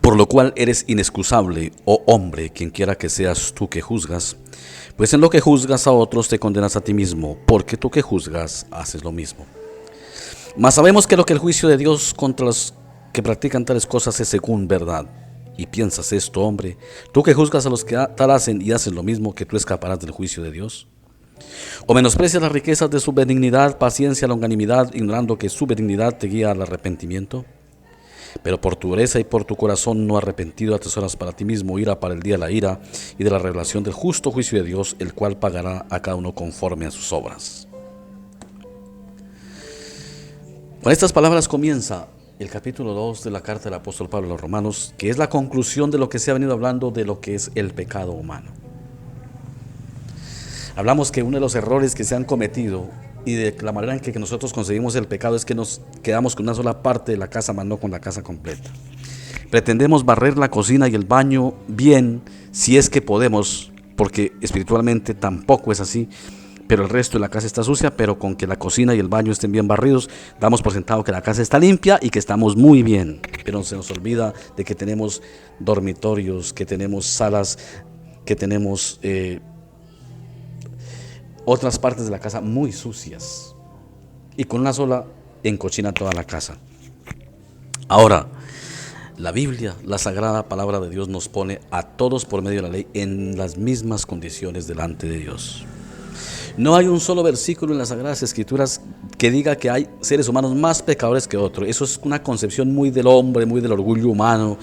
Por lo cual eres inexcusable, oh hombre, quien quiera que seas tú que juzgas, pues en lo que juzgas a otros te condenas a ti mismo, porque tú que juzgas haces lo mismo. Mas sabemos que el juicio de Dios contra los que practican tales cosas es según verdad. Y piensas esto, hombre, tú que juzgas a los que tal hacen y haces lo mismo, que tú escaparás del juicio de Dios. O menosprecias las riquezas de su benignidad, paciencia, longanimidad, ignorando que su benignidad te guía al arrepentimiento. Pero por tu dureza y por tu corazón no arrepentido atesoras para ti mismo ira para el día de la ira y de la revelación del justo juicio de Dios, el cual pagará a cada uno conforme a sus obras. Con estas palabras comienza el capítulo 2 de la carta del apóstol Pablo a los Romanos, que es la conclusión de lo que se ha venido hablando de lo que es el pecado humano. Hablamos que uno de los errores que se han cometido y de la manera en que nosotros concebimos el pecado es que nos quedamos con una sola parte de la casa, más no con la casa completa. Pretendemos barrer la cocina y el baño bien, si es que podemos, porque espiritualmente tampoco es así, pero el resto de la casa está sucia. Pero con que la cocina y el baño estén bien barridos, damos por sentado que la casa está limpia y que estamos muy bien. Pero se nos olvida de que tenemos dormitorios, que tenemos salas, que tenemos otras partes de la casa muy sucias, y con una sola encochina toda la casa. Ahora, la Biblia, la sagrada palabra de Dios, nos pone a todos por medio de la ley en las mismas condiciones delante de Dios. No hay un solo versículo en las Sagradas Escrituras que diga que hay seres humanos más pecadores que otros. Eso es una concepción muy del hombre, muy del orgullo humano,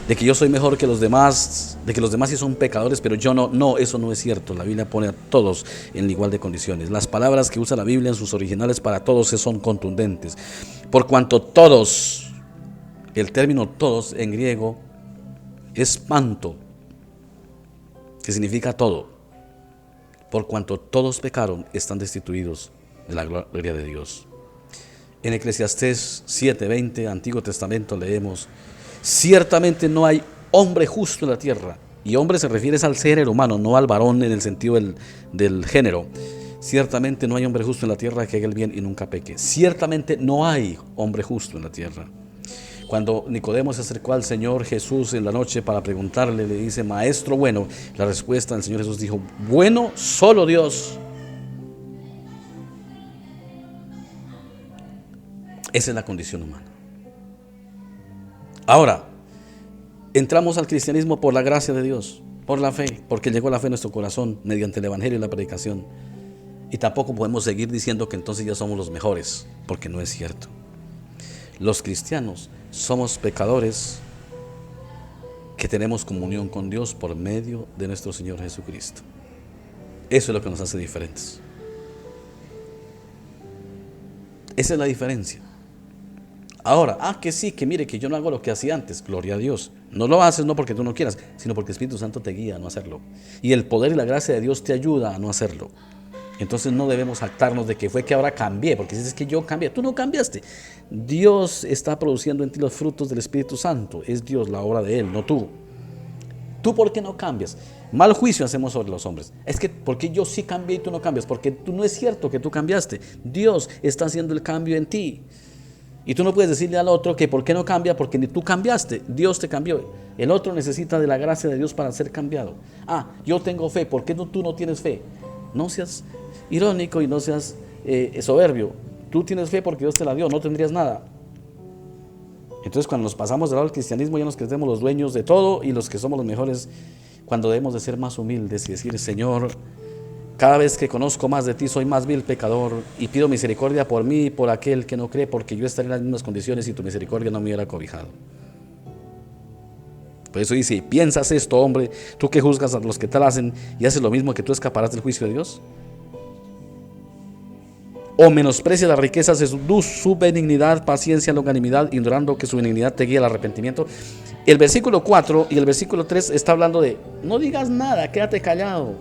de que yo soy mejor que los demás, de que los demás sí son pecadores, pero yo no. No, eso no es cierto. La Biblia pone a todos en igual de condiciones. Las palabras que usa la Biblia en sus originales para todos son contundentes. Por cuanto todos, el término todos en griego es panto, que significa todo. Por cuanto todos pecaron, están destituidos de la gloria de Dios. En Eclesiastés 7:20, Antiguo Testamento, leemos: ciertamente no hay hombre justo en la tierra. Y hombre se refiere al ser humano, no al varón en el sentido del género. Ciertamente no hay hombre justo en la tierra que haga el bien y nunca peque. Ciertamente no hay hombre justo en la tierra. Cuando Nicodemo se acercó al Señor Jesús en la noche para preguntarle, le dice: maestro bueno, la respuesta del Señor Jesús dijo: bueno, solo Dios. Esa es la condición humana. Ahora, entramos al cristianismo por la gracia de Dios, por la fe, porque llegó la fe a nuestro corazón mediante el evangelio y la predicación. Y tampoco podemos seguir diciendo que entonces ya somos los mejores, porque no es cierto. Los cristianos somos pecadores que tenemos comunión con Dios por medio de nuestro Señor Jesucristo. Eso es lo que nos hace diferentes. Esa es la diferencia. Ahora, que sí, que mire que yo no hago lo que hacía antes, gloria a Dios. No lo haces no porque tú no quieras, sino porque el Espíritu Santo te guía a no hacerlo. Y el poder y la gracia de Dios te ayuda a no hacerlo. Entonces no debemos jactarnos de que fue que ahora cambié, porque si es que yo cambié, tú no cambiaste. Dios está produciendo en ti los frutos del Espíritu Santo. Es Dios, la obra de Él, no tú. ¿Tú por qué no cambias? Mal juicio hacemos sobre los hombres. Es que porque yo sí cambié y tú no cambias, porque tú no es cierto que tú cambiaste. Dios está haciendo el cambio en ti. Y tú no puedes decirle al otro que por qué no cambia, porque ni tú cambiaste, Dios te cambió. El otro necesita de la gracia de Dios para ser cambiado. Yo tengo fe, ¿por qué tú no tienes fe? No seas irónico y no seas soberbio. Tú tienes fe porque Dios te la dio, no tendrías nada. Entonces, cuando nos pasamos del lado del cristianismo, ya nos creemos los dueños de todo y los que somos los mejores, cuando debemos de ser más humildes y decir: Señor, cada vez que conozco más de ti, soy más vil pecador y pido misericordia por mí y por aquel que no cree, porque yo estaré en las mismas condiciones si tu misericordia no me hubiera cobijado. Por eso dice: ¿piensas esto, hombre, tú que juzgas a los que tal hacen y haces lo mismo, que tú escaparás del juicio de Dios? ¿O menosprecias las riquezas de su benignidad, paciencia, longanimidad, ignorando que su benignidad te guía al arrepentimiento? El versículo 4 y el versículo 3 está hablando de: no digas nada, quédate callado.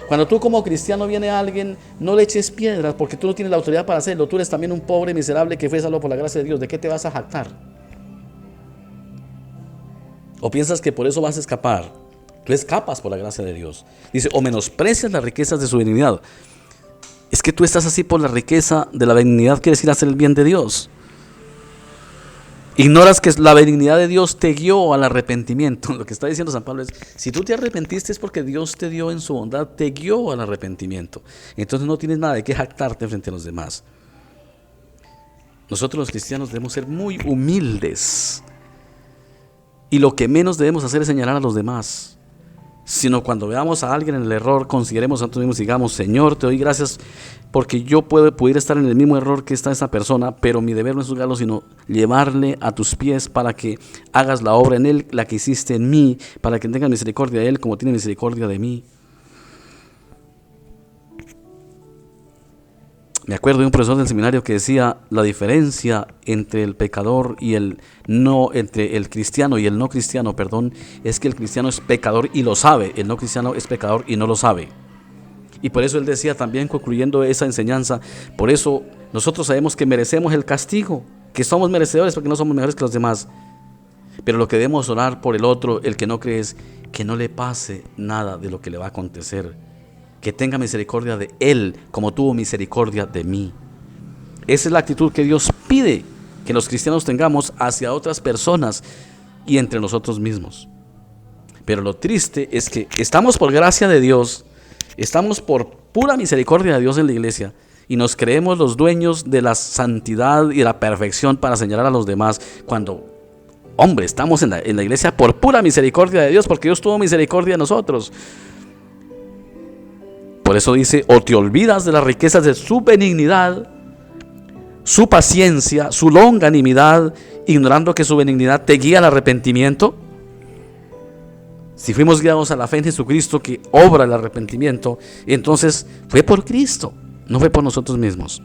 Cuando tú como cristiano viene alguien, no le eches piedras, porque tú no tienes la autoridad para hacerlo. Tú eres también un pobre miserable que fue salvo por la gracia de Dios. ¿De qué te vas a jactar? ¿O piensas que por eso vas a escapar? Tú escapas por la gracia de Dios. Dice: o menosprecias las riquezas de su benignidad. Es que tú estás así por la riqueza de la benignidad, quieres ir a hacer el bien de Dios. Ignoras que la benignidad de Dios te guió al arrepentimiento. Lo que está diciendo San Pablo es, si tú te arrepentiste es porque Dios te dio en su bondad, te guió al arrepentimiento. Entonces no tienes nada de qué jactarte frente a los demás. Nosotros los cristianos debemos ser muy humildes. Y lo que menos debemos hacer es señalar a los demás. Sino cuando veamos a alguien en el error, consideremos a nosotros mismos y digamos, Señor, te doy gracias porque yo pudiera estar en el mismo error que está esa persona, pero mi deber no es juzgarlo, sino llevarle a tus pies para que hagas la obra en él, la que hiciste en mí, para que tengas misericordia de él como tiene misericordia de mí. Me acuerdo de un profesor del seminario que decía la diferencia entre el pecador y entre el cristiano y el no cristiano, es que el cristiano es pecador y lo sabe, el no cristiano es pecador y no lo sabe. Y por eso él decía también, concluyendo esa enseñanza, por eso nosotros sabemos que merecemos el castigo, que somos merecedores porque no somos mejores que los demás. Pero lo que debemos orar por el otro, el que no cree, es que no le pase nada de lo que le va a acontecer. Que tenga misericordia de él como tuvo misericordia de mí. Esa es la actitud que Dios pide que los cristianos tengamos hacia otras personas y entre nosotros mismos. Pero lo triste es que estamos por gracia de Dios, estamos por pura misericordia de Dios en la iglesia y nos creemos los dueños de la santidad y la perfección para señalar a los demás cuando, hombre, estamos en la iglesia por pura misericordia de Dios, porque Dios tuvo misericordia de nosotros. Por eso dice, o te olvidas de las riquezas de su benignidad, su paciencia, su longanimidad, ignorando que su benignidad te guía al arrepentimiento. Si fuimos guiados a la fe en Jesucristo que obra el arrepentimiento, entonces fue por Cristo, no fue por nosotros mismos.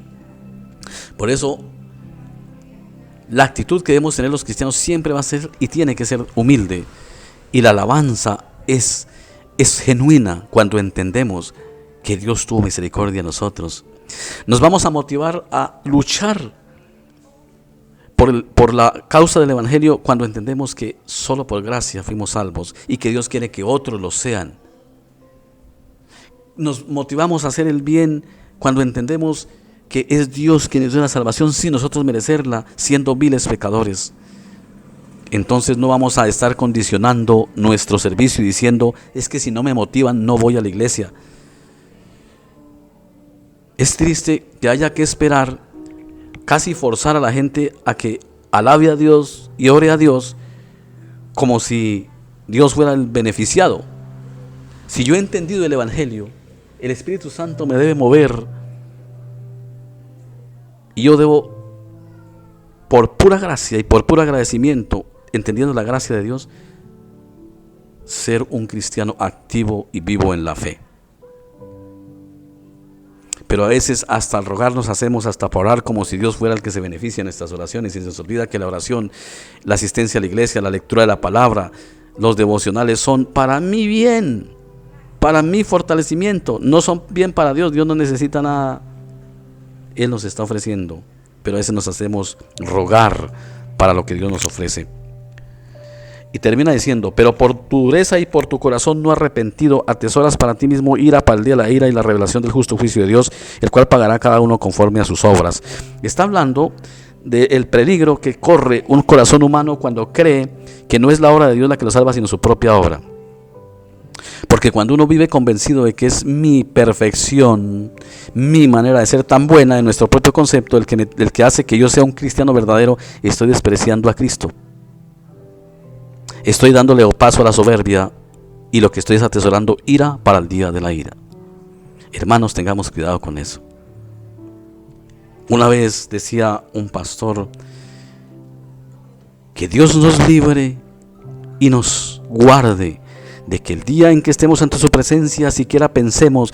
Por eso, la actitud que debemos tener los cristianos siempre va a ser y tiene que ser humilde. Y la alabanza es genuina cuando entendemos que Dios tuvo misericordia de nosotros. Nos vamos a motivar a luchar por la causa del Evangelio cuando entendemos que solo por gracia fuimos salvos y que Dios quiere que otros lo sean. Nos motivamos a hacer el bien cuando entendemos que es Dios quien nos dio la salvación sin nosotros merecerla, siendo viles pecadores. Entonces no vamos a estar condicionando nuestro servicio y diciendo, es que si no me motivan no voy a la iglesia. Es triste que haya que esperar, casi forzar a la gente a que alabe a Dios y ore a Dios como si Dios fuera el beneficiado. Si yo he entendido el Evangelio, el Espíritu Santo me debe mover y yo debo, por pura gracia y por puro agradecimiento, entendiendo la gracia de Dios, ser un cristiano activo y vivo en la fe. Pero a veces hasta al rogar nos hacemos hasta por orar como si Dios fuera el que se beneficia en nuestras oraciones, y se nos olvida que la oración, la asistencia a la iglesia, la lectura de la palabra, los devocionales son para mi bien, para mi fortalecimiento, no son bien para Dios. Dios no necesita nada, Él nos está ofreciendo, pero a veces nos hacemos rogar para lo que Dios nos ofrece. Y termina diciendo, pero por tu dureza y por tu corazón no arrepentido, atesoras para ti mismo ira para el día de la ira y la revelación del justo juicio de Dios, el cual pagará cada uno conforme a sus obras. Está hablando del peligro que corre un corazón humano cuando cree que no es la obra de Dios la que lo salva, sino su propia obra. Porque cuando uno vive convencido de que es mi perfección, mi manera de ser tan buena en nuestro propio concepto, el que hace que yo sea un cristiano verdadero, estoy despreciando a Cristo. Estoy dándole paso a la soberbia y lo que estoy es atesorando ira para el día de la ira. Hermanos, tengamos cuidado con eso. Una vez decía un pastor, que Dios nos libre y nos guarde de que el día en que estemos ante su presencia siquiera pensemos,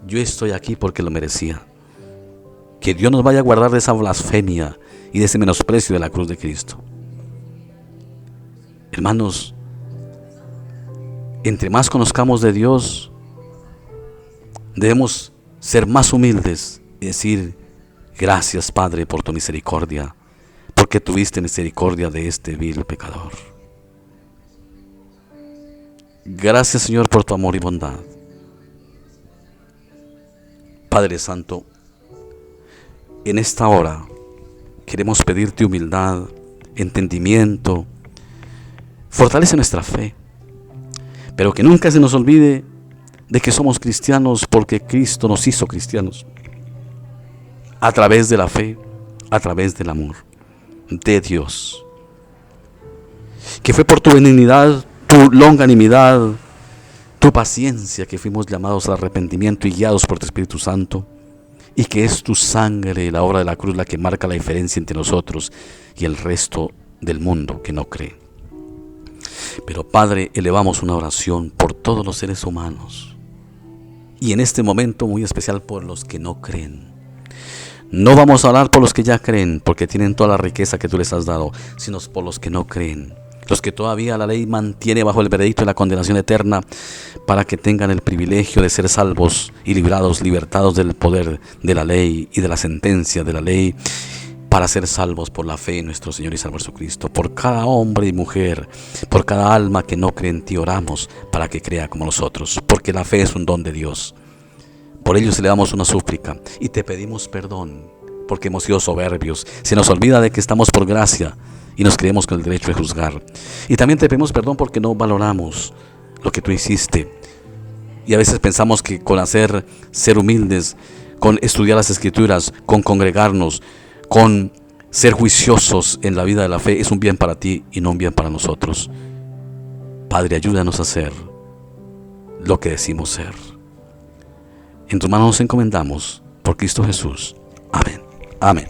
yo estoy aquí porque lo merecía. Que Dios nos vaya a guardar de esa blasfemia y de ese menosprecio de la cruz de Cristo. Hermanos, entre más conozcamos de Dios, debemos ser más humildes y decir, gracias Padre por tu misericordia, porque tuviste misericordia de este vil pecador. Gracias Señor por tu amor y bondad. Padre Santo, en esta hora queremos pedirte humildad entendimiento. Fortalece nuestra fe. Pero que nunca se nos olvide de que somos cristianos porque Cristo nos hizo cristianos. A través de la fe, a través del amor de Dios. Que fue por tu benignidad, tu longanimidad, tu paciencia que fuimos llamados al arrepentimiento y guiados por tu Espíritu Santo. Y que es tu sangre, la obra de la cruz, la que marca la diferencia entre nosotros y el resto del mundo que no cree. Pero Padre, elevamos una oración por todos los seres humanos. Y en este momento muy especial por los que no creen. No vamos a orar por los que ya creen, porque tienen toda la riqueza que tú les has dado, sino por los que no creen. Los que todavía la ley mantiene bajo el veredicto de la condenación eterna, para que tengan el privilegio de ser salvos y librados, libertados del poder de la ley y de la sentencia de la ley, para ser salvos por la fe en nuestro Señor y Salvador Jesucristo. Por cada hombre y mujer, por cada alma que no cree en ti, oramos para que crea como nosotros, porque la fe es un don de Dios. Por ellos elevamos una súplica y te pedimos perdón, porque hemos sido soberbios. Se nos olvida de que estamos por gracia y nos creemos con el derecho de juzgar. Y también te pedimos perdón porque no valoramos lo que tú hiciste. Y a veces pensamos que con ser humildes, con estudiar las Escrituras, con congregarnos, con ser juiciosos en la vida de la fe, es un bien para ti y no un bien para nosotros. Padre, ayúdanos a ser lo que decimos ser. En tus manos nos encomendamos, por Cristo Jesús. Amén. Amén.